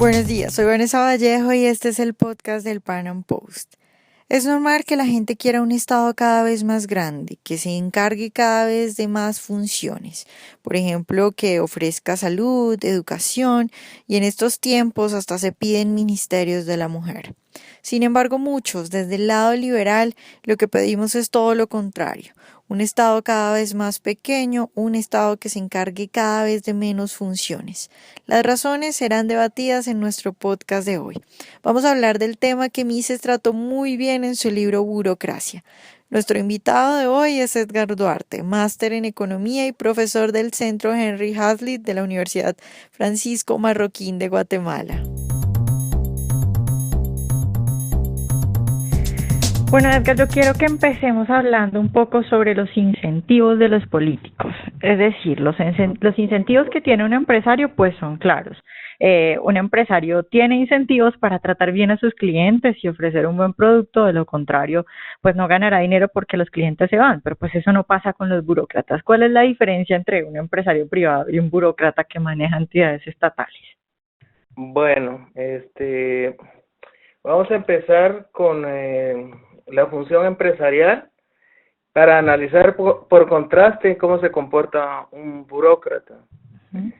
Buenos días, soy Vanessa Vallejo y este es el podcast del Pan Am Post. Es normal que la gente quiera un Estado cada vez más grande, que se encargue cada vez de más funciones, por ejemplo, que ofrezca salud, educación y en estos tiempos hasta se piden ministerios de la mujer. Sin embargo, muchos, desde el lado liberal, lo que pedimos es todo lo contrario, un Estado cada vez más pequeño, un Estado que se encargue cada vez de menos funciones. Las razones serán debatidas en nuestro podcast de hoy. Vamos a hablar del tema que Mises trató muy bien en su libro Burocracia. Nuestro invitado de hoy es Edgar Duarte, máster en Economía y profesor del Centro Henry Hazlitt de la Universidad Francisco Marroquín de Guatemala. Bueno, Edgar, yo quiero que empecemos hablando un poco sobre los incentivos de los políticos. Es decir, los incentivos que tiene un empresario pues son claros. Un empresario tiene incentivos para tratar bien a sus clientes y ofrecer un buen producto, de lo contrario, pues no ganará dinero porque los clientes se van, pero pues eso no pasa con los burócratas. ¿Cuál es la diferencia entre un empresario privado y un burócrata que maneja entidades estatales? Bueno, vamos a empezar con la función empresarial para analizar por contraste cómo se comporta un burócrata. ¿Mm?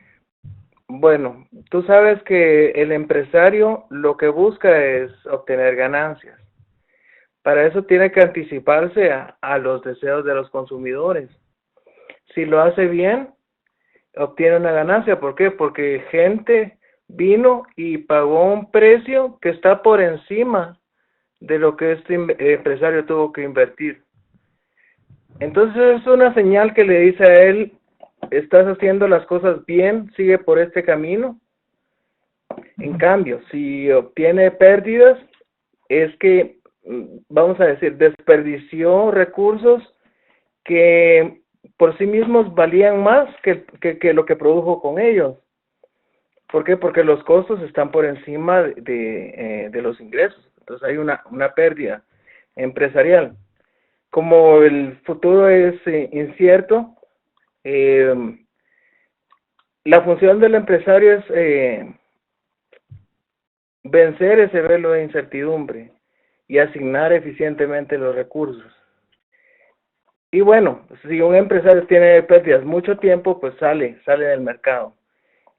Bueno, tú sabes que el empresario lo que busca es obtener ganancias. Para eso tiene que anticiparse a los deseos de los consumidores. Si lo hace bien, obtiene una ganancia. ¿Por qué? Porque gente vino y pagó un precio que está por encima de lo que este empresario tuvo que invertir. Entonces es una señal que le dice a él, estás haciendo las cosas bien, sigue por este camino. En cambio, si obtiene pérdidas, es que, vamos a decir, desperdició recursos que por sí mismos valían más que lo que produjo con ellos. ¿Por qué? Porque los costos están por encima de los ingresos. Entonces hay una pérdida empresarial. Como el futuro es incierto, la función del empresario es vencer ese velo de incertidumbre y asignar eficientemente los recursos. Y bueno, si un empresario tiene pérdidas mucho tiempo, pues sale del mercado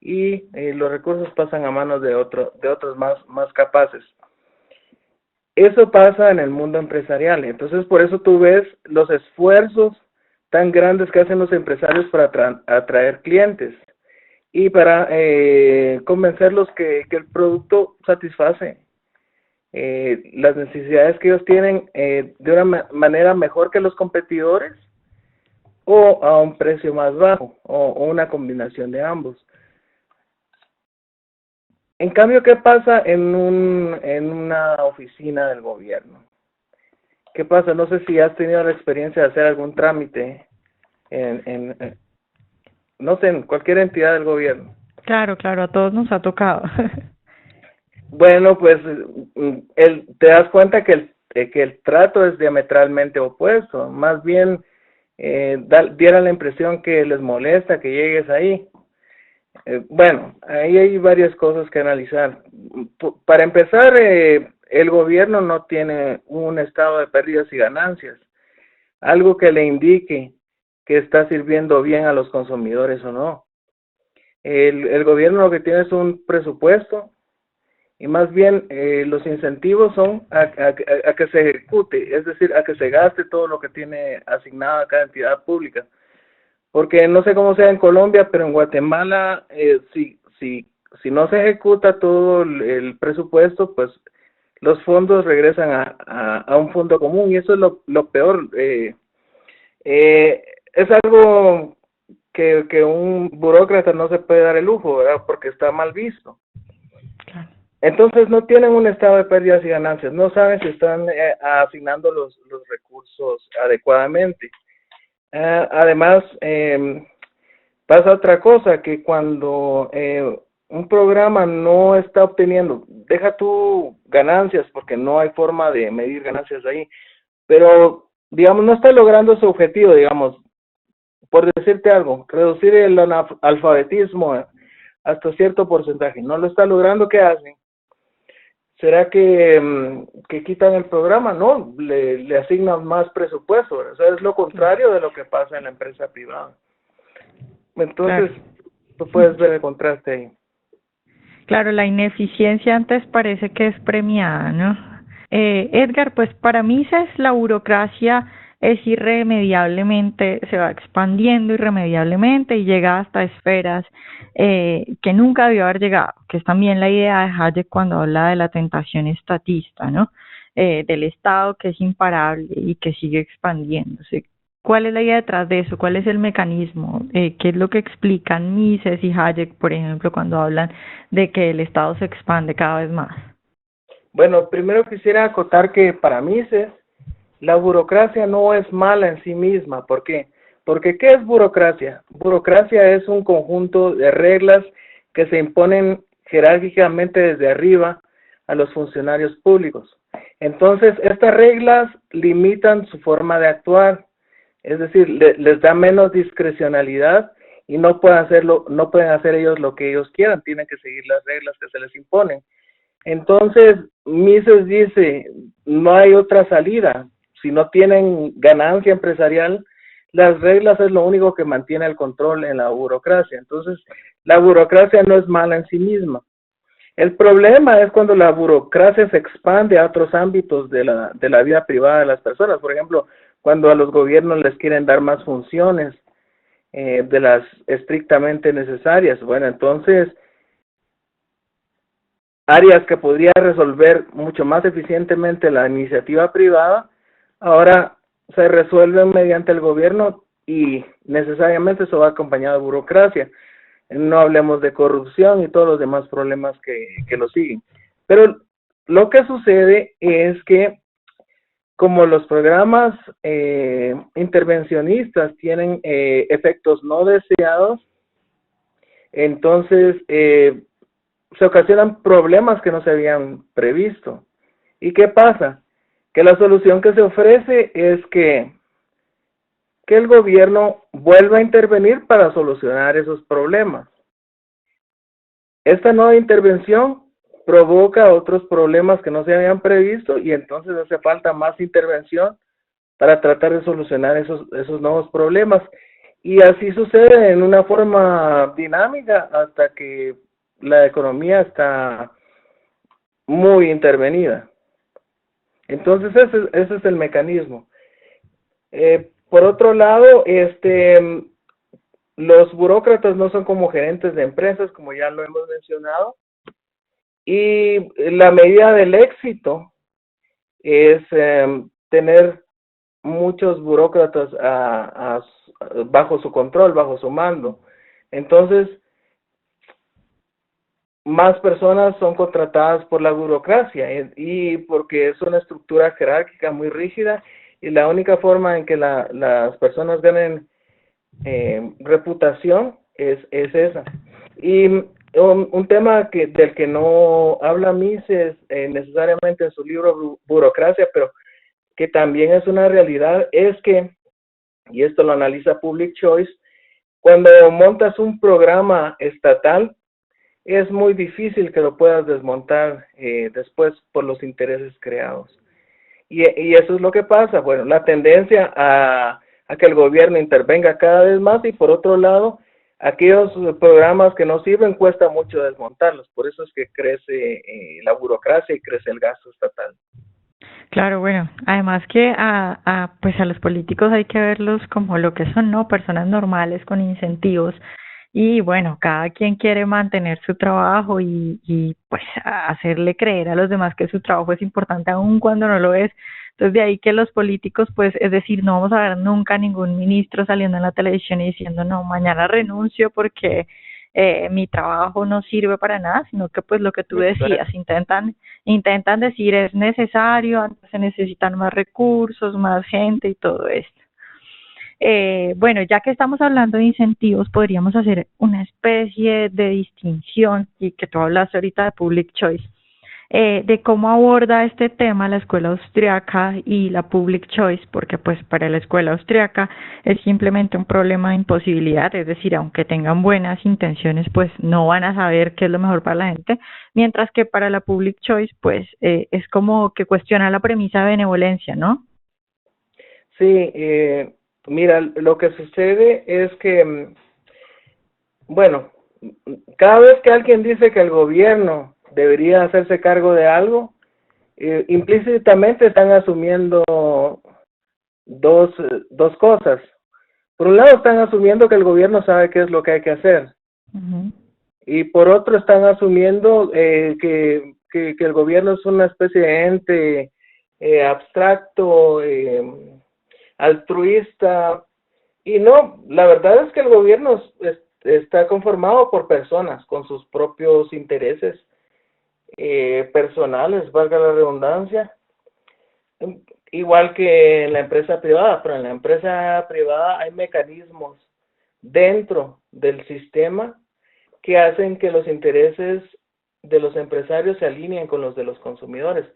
y los recursos pasan a manos de otros más capaces. Eso pasa en el mundo empresarial. Entonces, por eso tú ves los esfuerzos tan grandes que hacen los empresarios para atraer clientes y para convencerlos que el producto satisface las necesidades que ellos tienen de una manera mejor que los competidores o a un precio más bajo o una combinación de ambos. En cambio, ¿qué pasa en una oficina del gobierno? ¿Qué pasa? No sé si has tenido la experiencia de hacer algún trámite no sé, en cualquier entidad del gobierno. Claro, a todos nos ha tocado. Bueno, pues te das cuenta que el trato es diametralmente opuesto. Más bien, diera la impresión que les molesta que llegues ahí. Bueno, ahí hay varias cosas que analizar. Para empezar, el gobierno no tiene un estado de pérdidas y ganancias, algo que le indique que está sirviendo bien a los consumidores o no. El gobierno lo que tiene es un presupuesto y más bien los incentivos son a que se ejecute, es decir, a que se gaste todo lo que tiene asignado a cada entidad pública. Porque no sé cómo sea en Colombia, pero en Guatemala, si no se ejecuta todo el presupuesto, pues los fondos regresan a un fondo común y eso es lo peor. Es algo que un burócrata no se puede dar el lujo, ¿verdad? Porque está mal visto. Claro. Entonces no tienen un estado de pérdidas y ganancias, no saben si están asignando los recursos adecuadamente. Además, pasa otra cosa, que cuando un programa no está obteniendo, deja tú ganancias, porque no hay forma de medir ganancias ahí, pero, digamos, no está logrando su objetivo, digamos, por decirte algo, reducir el analfabetismo hasta cierto porcentaje. No lo está logrando, ¿qué hacen? ¿Será que quitan el programa? No, le asignan más presupuesto. Eso es lo contrario de lo que pasa en la empresa privada. Claro. Entonces, tú puedes ver el contraste ahí. Claro, la ineficiencia antes parece que es premiada, ¿no? Edgar, pues para Mises la burocracia es irremediablemente, se va expandiendo irremediablemente y llega hasta esferas que nunca debió haber llegado, que es también la idea de Hayek cuando habla de la tentación estatista, ¿no? Del Estado que es imparable y que sigue expandiéndose. ¿Cuál es la idea detrás de eso? ¿Cuál es el mecanismo? ¿Qué es lo que explican Mises y Hayek, por ejemplo, cuando hablan de que el Estado se expande cada vez más? Bueno, primero quisiera acotar que para Mises la burocracia no es mala en sí misma. ¿Por qué? Porque ¿qué es burocracia? Burocracia es un conjunto de reglas que se imponen jerárquicamente desde arriba a los funcionarios públicos. Entonces, estas reglas limitan su forma de actuar, es decir, les da menos discrecionalidad y no pueden hacer ellos lo que ellos quieran, tienen que seguir las reglas que se les imponen. Entonces, Mises dice, no hay otra salida. Si no tienen ganancia empresarial, las reglas es lo único que mantiene el control en la burocracia. Entonces, la burocracia no es mala en sí misma. El problema es cuando la burocracia se expande a otros ámbitos de la vida privada de las personas. Por ejemplo, cuando a los gobiernos les quieren dar más funciones de las estrictamente necesarias. Bueno, entonces áreas que podría resolver mucho más eficientemente la iniciativa privada, ahora se resuelven mediante el gobierno y necesariamente eso va acompañado de burocracia. No hablemos de corrupción y todos los demás problemas que lo siguen. Pero lo que sucede es que como los programas intervencionistas tienen efectos no deseados, entonces se ocasionan problemas que no se habían previsto. ¿Y qué pasa? Que la solución que se ofrece es que el gobierno vuelva a intervenir para solucionar esos problemas. Esta nueva intervención provoca otros problemas que no se habían previsto y entonces hace falta más intervención para tratar de solucionar esos nuevos problemas. Y así sucede en una forma dinámica hasta que la economía está muy intervenida. Entonces ese es el mecanismo. Por otro lado, los burócratas no son como gerentes de empresas, como ya lo hemos mencionado, y la medida del éxito es tener muchos burócratas bajo su control, bajo su mando. Entonces, más personas son contratadas por la burocracia y porque es una estructura jerárquica muy rígida y la única forma en que las personas ganen reputación es esa. Y un tema del que no habla Mises necesariamente en su libro Burocracia, pero que también es una realidad, es que, y esto lo analiza Public Choice, cuando montas un programa estatal, es muy difícil que lo puedas desmontar después por los intereses creados. Y eso es lo que pasa. Bueno, la tendencia a que el gobierno intervenga cada vez más y por otro lado, aquellos programas que no sirven cuesta mucho desmontarlos. Por eso es que crece la burocracia y crece el gasto estatal. Claro, bueno, además que pues a los políticos hay que verlos como lo que son, ¿no? Personas normales con incentivos y bueno, cada quien quiere mantener su trabajo y pues hacerle creer a los demás que su trabajo es importante aun cuando no lo es. Entonces de ahí que los políticos, pues, es decir, no vamos a ver nunca ningún ministro saliendo en la televisión y diciendo, no, mañana renuncio porque mi trabajo no sirve para nada, sino que pues lo que tú decías, intentan decir es necesario, antes se necesitan más recursos, más gente y todo esto. Bueno, ya que estamos hablando de incentivos, podríamos hacer una especie de distinción, y que tú hablaste ahorita de Public Choice, de cómo aborda este tema la escuela austriaca y la public choice, porque pues para la escuela austriaca es simplemente un problema de imposibilidad, es decir, aunque tengan buenas intenciones, pues no van a saber qué es lo mejor para la gente, mientras que para la public choice, pues es como que cuestiona la premisa de benevolencia, ¿no? Sí, mira, lo que sucede es que, bueno, cada vez que alguien dice que el gobierno debería hacerse cargo de algo, implícitamente están asumiendo dos cosas. Por un lado, están asumiendo que el gobierno sabe qué es lo que hay que hacer. Uh-huh. Y por otro, están asumiendo que el gobierno es una especie de ente abstracto, altruista. Y no, la verdad es que el gobierno está conformado por personas con sus propios intereses personales, valga la redundancia, igual que en la empresa privada, pero en la empresa privada hay mecanismos dentro del sistema que hacen que los intereses de los empresarios se alineen con los de los consumidores,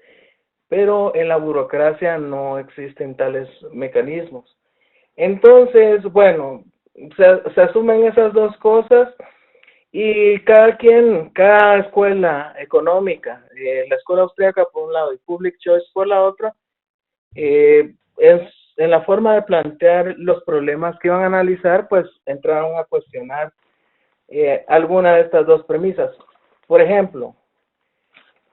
pero en la burocracia no existen tales mecanismos. Entonces, bueno, se asumen esas dos cosas y cada escuela económica, la escuela austríaca por un lado y Public Choice por la otra, es en la forma de plantear los problemas que iban a analizar, pues entraron a cuestionar alguna de estas dos premisas. Por ejemplo,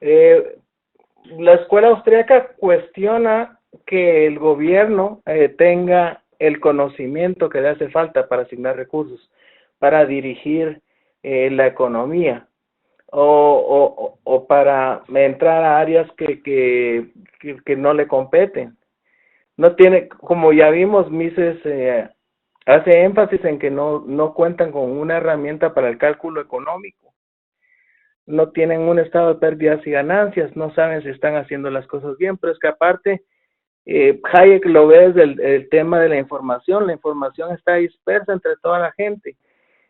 la escuela austríaca cuestiona que el gobierno tenga el conocimiento que le hace falta para asignar recursos, para dirigir la economía o para entrar a áreas que no le competen. No tiene, como ya vimos, Mises hace énfasis en que no cuentan con una herramienta para el cálculo económico, no tienen un estado de pérdidas y ganancias, no saben si están haciendo las cosas bien, pero es que aparte Hayek lo ve desde el tema de la información está dispersa entre toda la gente.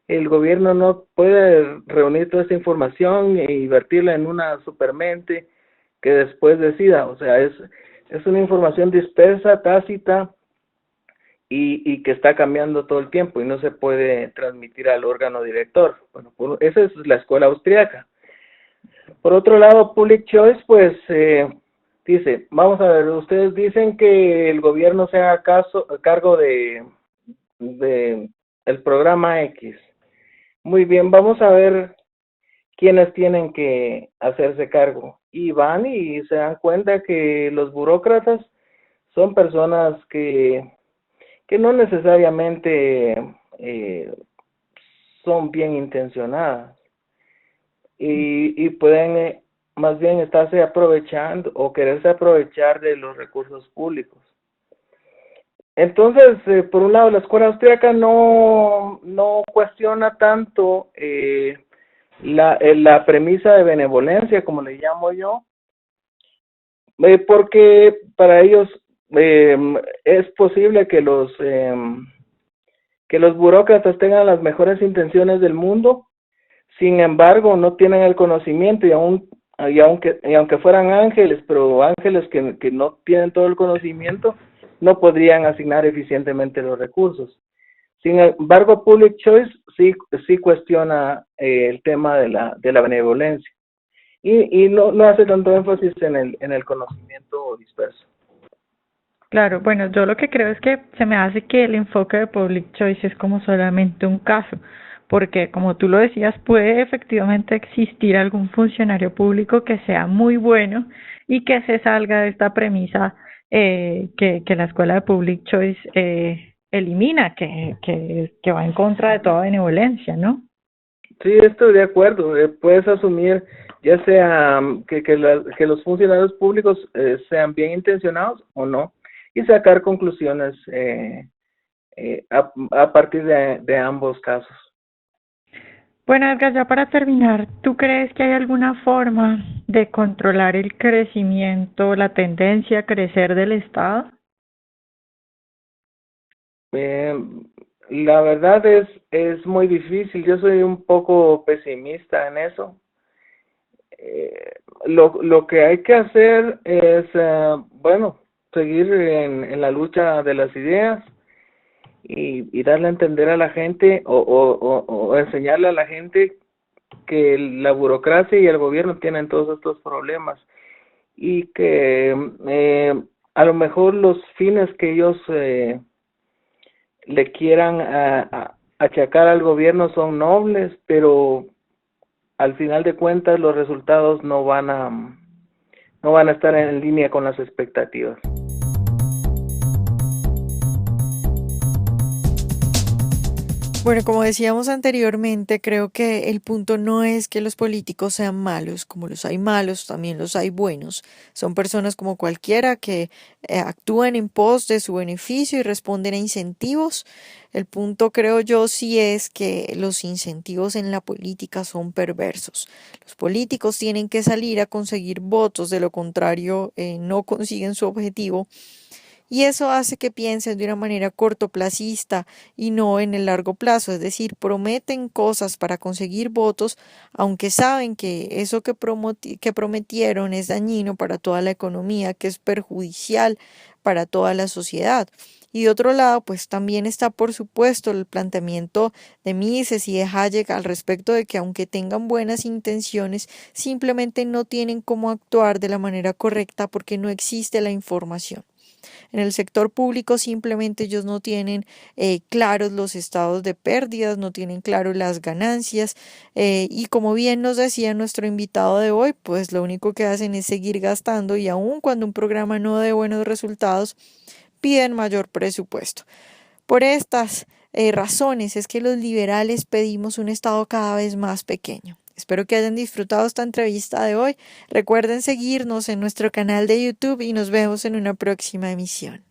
El gobierno no puede reunir toda esta información e invertirla en una supermente que después decida, o sea, es una información dispersa, tácita y que está cambiando todo el tiempo y no se puede transmitir al órgano director. Bueno, esa es la escuela austríaca. Por otro lado, Public Choice, pues dice, vamos a ver, ustedes dicen que el gobierno se haga cargo de el programa X. Muy bien, vamos a ver quiénes tienen que hacerse cargo. Y van y se dan cuenta que los burócratas son personas que no necesariamente son bien intencionadas y pueden más bien estarse aprovechando o quererse aprovechar de los recursos públicos. Entonces, por un lado, la escuela austríaca no cuestiona tanto la premisa de benevolencia, como le llamo yo, porque para ellos es posible que los burócratas tengan las mejores intenciones del mundo, sin embargo no tienen el conocimiento y aunque fueran ángeles, pero ángeles que no tienen todo el conocimiento, no podrían asignar eficientemente los recursos. Sin embargo, Public Choice sí cuestiona el tema de la benevolencia y no hace tanto énfasis en el conocimiento disperso. Claro, bueno, yo lo que creo es que se me hace que el enfoque de Public Choice es como solamente un caso, porque como tú lo decías, puede efectivamente existir algún funcionario público que sea muy bueno y que se salga de esta premisa que la escuela de Public Choice elimina, que va en contra de toda benevolencia, ¿no? Sí, estoy de acuerdo. Puedes asumir ya sea que los funcionarios públicos sean bien intencionados o no y sacar conclusiones a partir de ambos casos. Bueno, Edgar, ya para terminar, ¿tú crees que hay alguna forma de controlar el crecimiento, la tendencia a crecer del Estado? Eh, la verdad es muy difícil. Yo soy un poco pesimista en eso. lo que hay que hacer es, bueno, seguir en la lucha de las ideas y darle a entender a la gente o enseñarle a la gente que la burocracia y el gobierno tienen todos estos problemas y que a lo mejor los fines que ellos le quieran achacar al gobierno son nobles, pero al final de cuentas los resultados no van a estar en línea con las expectativas. Bueno, como decíamos anteriormente, creo que el punto no es que los políticos sean malos, como los hay malos, también los hay buenos. Son personas como cualquiera que actúan en pos de su beneficio y responden a incentivos. El punto, creo yo, sí es que los incentivos en la política son perversos. Los políticos tienen que salir a conseguir votos, de lo contrario, no consiguen su objetivo. Y eso hace que piensen de una manera cortoplacista y no en el largo plazo, es decir, prometen cosas para conseguir votos, aunque saben que eso que prometieron es dañino para toda la economía, que es perjudicial para toda la sociedad. Y de otro lado, pues también está, por supuesto, el planteamiento de Mises y de Hayek al respecto de que aunque tengan buenas intenciones, simplemente no tienen cómo actuar de la manera correcta porque no existe la información. En el sector público simplemente ellos no tienen claros los estados de pérdidas, no tienen claro las ganancias y como bien nos decía nuestro invitado de hoy, pues lo único que hacen es seguir gastando y aun cuando un programa no dé buenos resultados, piden mayor presupuesto. Por estas razones es que los liberales pedimos un Estado cada vez más pequeño. Espero que hayan disfrutado esta entrevista de hoy. Recuerden seguirnos en nuestro canal de YouTube y nos vemos en una próxima emisión.